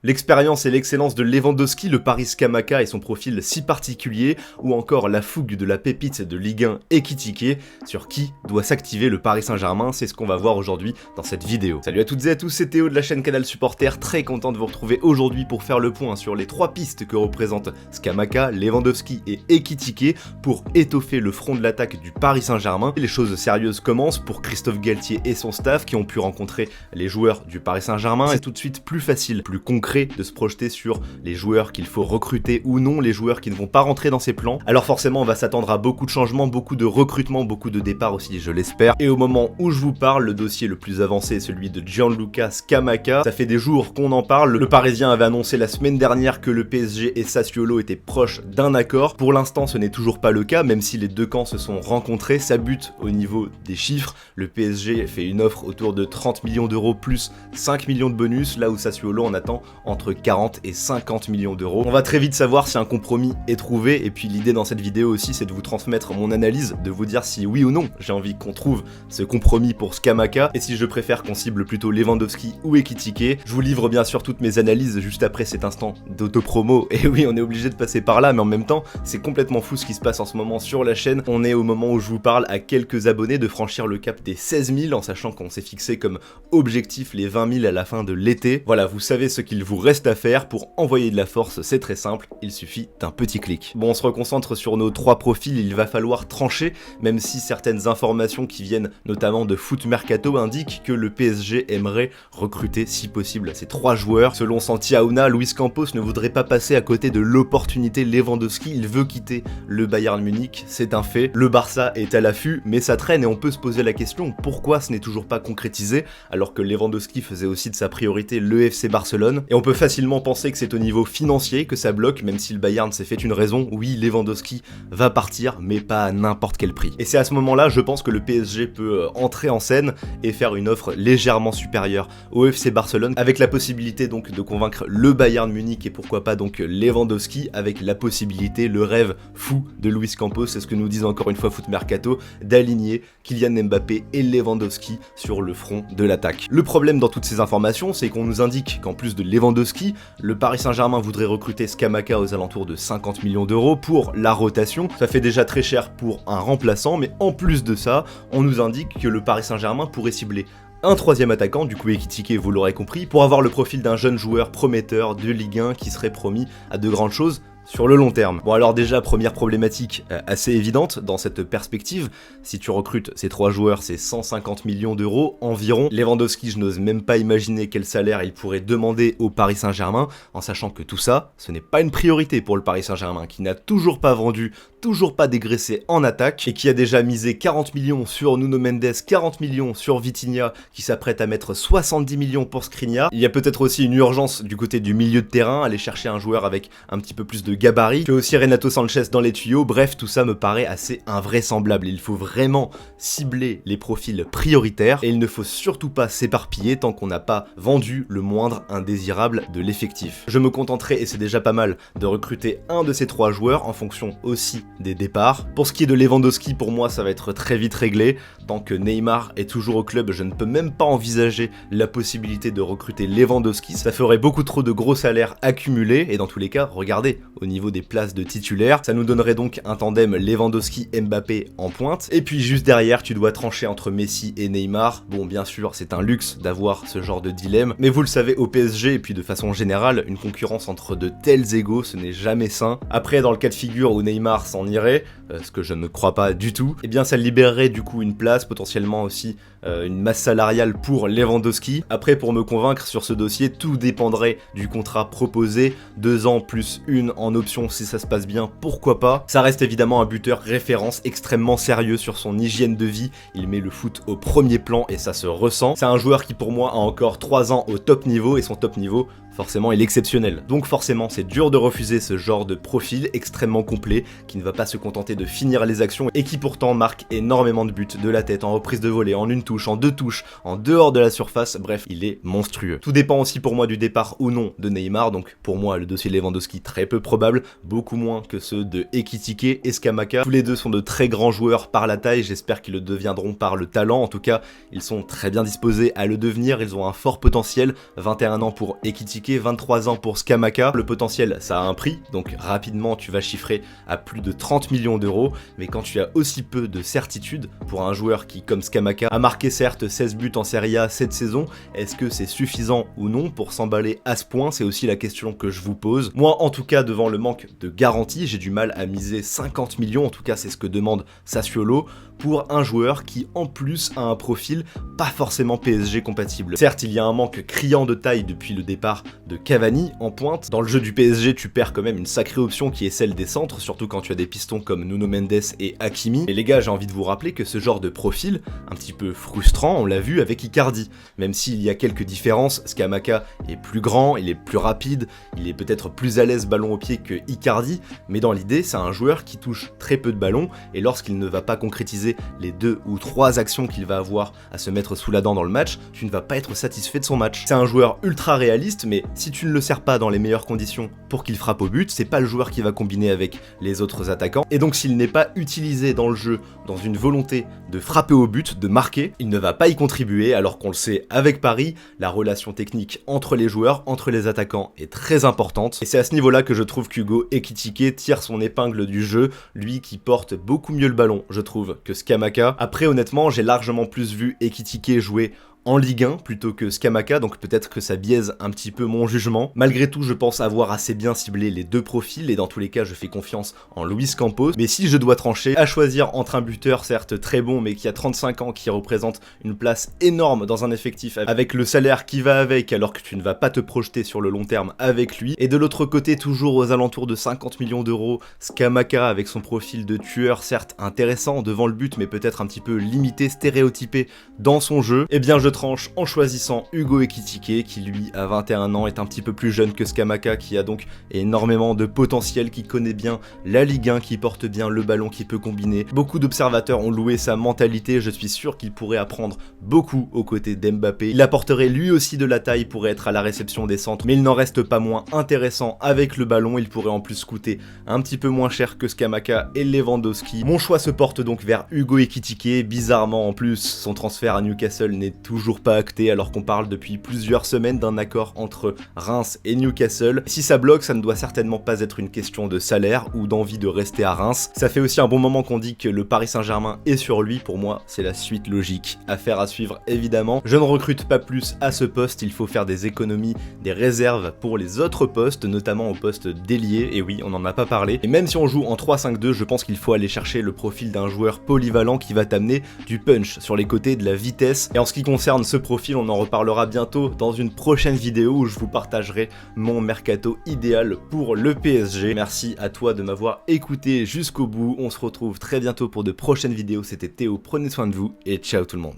L'expérience et l'excellence de Lewandowski, le Paris Scamacca et son profil si particulier, ou encore la fougue de la pépite de Ligue 1 Ekitike, sur qui doit s'activer le Paris Saint-Germain, c'est ce qu'on va voir aujourd'hui dans cette vidéo. Salut à toutes et à tous, c'est Théo de la chaîne Canal Supporter, très content de vous retrouver aujourd'hui pour faire le point sur les trois pistes que représentent Scamacca, Lewandowski et Ekitike pour étoffer le front de l'attaque du Paris Saint-Germain. Les choses sérieuses commencent pour Christophe Galtier et son staff qui ont pu rencontrer les joueurs du Paris Saint-Germain. C'est tout de suite plus facile, plus concret de se projeter sur les joueurs qu'il faut recruter ou non, les joueurs qui ne vont pas rentrer dans ses plans. Alors forcément on va s'attendre à beaucoup de changements, beaucoup de recrutements, beaucoup de départs aussi je l'espère. Et au moment où je vous parle, le dossier le plus avancé est celui de Gianluca Scamacca. Ça fait des jours qu'on en parle, le Parisien avait annoncé la semaine dernière que le PSG et Sassuolo étaient proches d'un accord. Pour l'instant ce n'est toujours pas le cas, même si les deux camps se sont rencontrés, ça bute au niveau des chiffres. Le PSG fait une offre autour de 30 millions d'euros plus 5 millions de bonus, là où Sassuolo en attend entre 40 et 50 millions d'euros. On va très vite savoir si un compromis est trouvé, et puis l'idée dans cette vidéo aussi c'est de vous transmettre mon analyse, de vous dire si oui ou non j'ai envie qu'on trouve ce compromis pour Scamacca, et si je préfère qu'on cible plutôt Lewandowski ou Ekitike. Je vous livre bien sûr toutes mes analyses juste après cet instant d'autopromo, et oui on est obligé de passer par là, mais en même temps c'est complètement fou ce qui se passe en ce moment sur la chaîne. On est au moment où je vous parle à quelques abonnés de franchir le cap des 16 000, en sachant qu'on s'est fixé comme objectif les 20 000 à la fin de l'été. Voilà, vous savez ce qu'il vous reste à faire pour envoyer de la force, c'est très simple, il suffit d'un petit clic. Bon, on se reconcentre sur nos trois profils, il va falloir trancher, même si certaines informations qui viennent notamment de Foot Mercato indiquent que le PSG aimerait recruter si possible ces trois joueurs. Selon Santi Auna, Luis Campos ne voudrait pas passer à côté de l'opportunité Lewandowski, il veut quitter le Bayern Munich, c'est un fait. Le Barça est à l'affût, mais ça traîne et on peut se poser la question, pourquoi ce n'est toujours pas concrétisé, alors que Lewandowski faisait aussi de sa priorité le FC Barcelone. Et on peut facilement penser que c'est au niveau financier que ça bloque, même si le Bayern s'est fait une raison. Oui, Lewandowski va partir, mais pas à n'importe quel prix. Et c'est à ce moment-là, je pense que le PSG peut entrer en scène et faire une offre légèrement supérieure au FC Barcelone, avec la possibilité donc de convaincre le Bayern Munich et pourquoi pas donc Lewandowski, avec la possibilité, le rêve fou de Luis Campos, c'est ce que nous disent encore une fois Foot Mercato, d'aligner Kylian Mbappé et Lewandowski sur le front de l'attaque. Le problème dans toutes ces informations, c'est qu'on nous indique qu'en plus de Lewandowski, le Paris Saint-Germain voudrait recruter Scamacca aux alentours de 50 millions d'euros pour la rotation. Ça fait déjà très cher pour un remplaçant, mais en plus de ça, on nous indique que le Paris Saint-Germain pourrait cibler un troisième attaquant, du coup Ekitike vous l'aurez compris, pour avoir le profil d'un jeune joueur prometteur de Ligue 1 qui serait promis à de grandes choses sur le long terme. Bon alors déjà, première problématique assez évidente dans cette perspective, si tu recrutes ces trois joueurs, c'est 150 millions d'euros environ. Lewandowski, je n'ose même pas imaginer quel salaire il pourrait demander au Paris Saint-Germain, en sachant que tout ça, ce n'est pas une priorité pour le Paris Saint-Germain, qui n'a toujours pas vendu, toujours pas dégraissé en attaque, et qui a déjà misé 40 millions sur Nuno Mendes, 40 millions sur Vitinha, qui s'apprête à mettre 70 millions pour Skriniar. Il y a peut-être aussi une urgence du côté du milieu de terrain, aller chercher un joueur avec un petit peu plus de gabarit, que aussi Renato Sanchez dans les tuyaux. Bref, tout ça me paraît assez invraisemblable. Il faut vraiment cibler les profils prioritaires et il ne faut surtout pas s'éparpiller tant qu'on n'a pas vendu le moindre indésirable de l'effectif. Je me contenterai, et c'est déjà pas mal, de recruter un de ces trois joueurs en fonction aussi des départs. Pour ce qui est de Lewandowski, pour moi ça va être très vite réglé. Tant que Neymar est toujours au club, je ne peux même pas envisager la possibilité de recruter Lewandowski. Ça ferait beaucoup trop de gros salaires accumulés, et dans tous les cas, regardez, au niveau des places de titulaires, ça nous donnerait donc un tandem Lewandowski-Mbappé en pointe. Et puis juste derrière, tu dois trancher entre Messi et Neymar. Bon, bien sûr, c'est un luxe d'avoir ce genre de dilemme, mais vous le savez, au PSG, et puis de façon générale, une concurrence entre de tels égaux, ce n'est jamais sain. Après, dans le cas de figure où Neymar s'en irait, ce que je ne crois pas du tout, eh bien ça libérerait du coup une place, potentiellement aussi une masse salariale pour Lewandowski. Après, pour me convaincre sur ce dossier, tout dépendrait du contrat proposé, 2 ans plus 1 en option si ça se passe bien, pourquoi pas. Ça reste évidemment un buteur référence, extrêmement sérieux sur son hygiène de vie, il met le foot au premier plan et ça se ressent. C'est un joueur qui pour moi a encore 3 ans au top niveau, et son top niveau, forcément il est exceptionnel. Donc forcément c'est dur de refuser ce genre de profil extrêmement complet, qui ne va pas se contenter de finir les actions et qui pourtant marque énormément de buts de la tête, en reprise de volée, en une touche, en 2 touches, en dehors de la surface, bref il est monstrueux. Tout dépend aussi pour moi du départ ou non de Neymar, donc pour moi le dossier Lewandowski très peu probable, beaucoup moins que ceux de Ekitike et Scamacca. Tous les deux sont de très grands joueurs par la taille, j'espère qu'ils le deviendront par le talent, en tout cas ils sont très bien disposés à le devenir, ils ont un fort potentiel, 21 ans pour Ekitike Ekitike, 23 ans pour Scamacca. Le potentiel, ça a un prix, donc rapidement tu vas chiffrer à plus de 30 millions d'euros, mais quand tu as aussi peu de certitude pour un joueur qui, comme Scamacca, a marqué certes 16 buts en Serie A cette saison, est-ce que c'est suffisant ou non pour s'emballer à ce point? C'est aussi la question que je vous pose. Moi, en tout cas, devant le manque de garantie, j'ai du mal à miser 50 millions, en tout cas c'est ce que demande Sassuolo, pour un joueur qui en plus a un profil pas forcément PSG compatible. Certes, il y a un manque criant de taille depuis le départ de Cavani en pointe. Dans le jeu du PSG, tu perds quand même une sacrée option qui est celle des centres, surtout quand tu as des pistons comme Nuno Mendes et Hakimi. Et les gars, j'ai envie de vous rappeler que ce genre de profil, un petit peu frustrant, on l'a vu avec Icardi. Même s'il y a quelques différences, Scamacca est plus grand, il est plus rapide, il est peut-être plus à l'aise ballon au pied que Icardi, mais dans l'idée, c'est un joueur qui touche très peu de ballons, et lorsqu'il ne va pas concrétiser les 2 ou 3 actions qu'il va avoir à se mettre sous la dent dans le match, tu ne vas pas être satisfait de son match. C'est un joueur ultra réaliste, mais si tu ne le sers pas dans les meilleures conditions pour qu'il frappe au but, c'est pas le joueur qui va combiner avec les autres attaquants, et donc s'il n'est pas utilisé dans le jeu dans une volonté de frapper au but, de marquer, il ne va pas y contribuer, alors qu'on le sait avec Paris, la relation technique entre les joueurs, entre les attaquants est très importante, et c'est à ce niveau-là que je trouve qu'Hugo Ekitike tire son épingle du jeu, lui qui porte beaucoup mieux le ballon, je trouve, que Scamacca. Après, honnêtement, j'ai largement plus vu Ekitike jouer en Ligue 1 plutôt que Scamacca, donc peut-être que ça biaise un petit peu mon jugement. Malgré tout, je pense avoir assez bien ciblé les deux profils, et dans tous les cas, je fais confiance en Luis Campos. Mais si je dois trancher, à choisir entre un buteur certes très bon, mais qui a 35 ans, qui représente une place énorme dans un effectif, avec le salaire qui va avec, alors que tu ne vas pas te projeter sur le long terme avec lui, et de l'autre côté, toujours aux alentours de 50 millions d'euros, Scamacca avec son profil de tueur certes intéressant devant le but, mais peut-être un petit peu limité, stéréotypé dans son jeu, eh bien je tranche en choisissant Hugo Ekitike, qui lui à 21 ans est un petit peu plus jeune que Scamacca, qui a donc énormément de potentiel, qui connaît bien la Ligue 1, qui porte bien le ballon, qui peut combiner. Beaucoup d'observateurs ont loué sa mentalité, je suis sûr qu'il pourrait apprendre beaucoup aux côtés d'Mbappé. Il apporterait lui aussi de la taille pour être à la réception des centres, mais il n'en reste pas moins intéressant avec le ballon, il pourrait en plus coûter un petit peu moins cher que Scamacca et Lewandowski. Mon choix se porte donc vers Hugo Ekitike, bizarrement en plus, son transfert à Newcastle n'est toujours pas acté alors qu'on parle depuis plusieurs semaines d'un accord entre Reims et Newcastle. Si ça bloque, ça ne doit certainement pas être une question de salaire ou d'envie de rester à Reims. Ça fait aussi un bon moment qu'on dit que le Paris Saint-Germain est sur lui, pour moi c'est la suite logique. Affaire à suivre évidemment. Je ne recrute pas plus à ce poste, il faut faire des économies, des réserves pour les autres postes, notamment au poste d'ailier, et oui on n'en a pas parlé. Et même si on joue en 3-5-2, je pense qu'il faut aller chercher le profil d'un joueur polyvalent qui va t'amener du punch sur les côtés, de la vitesse. Et en ce qui concerne ce profil, on en reparlera bientôt dans une prochaine vidéo où je vous partagerai mon mercato idéal pour le PSG. Merci à toi de m'avoir écouté jusqu'au bout, on se retrouve très bientôt pour de prochaines vidéos, c'était Théo, prenez soin de vous et ciao tout le monde.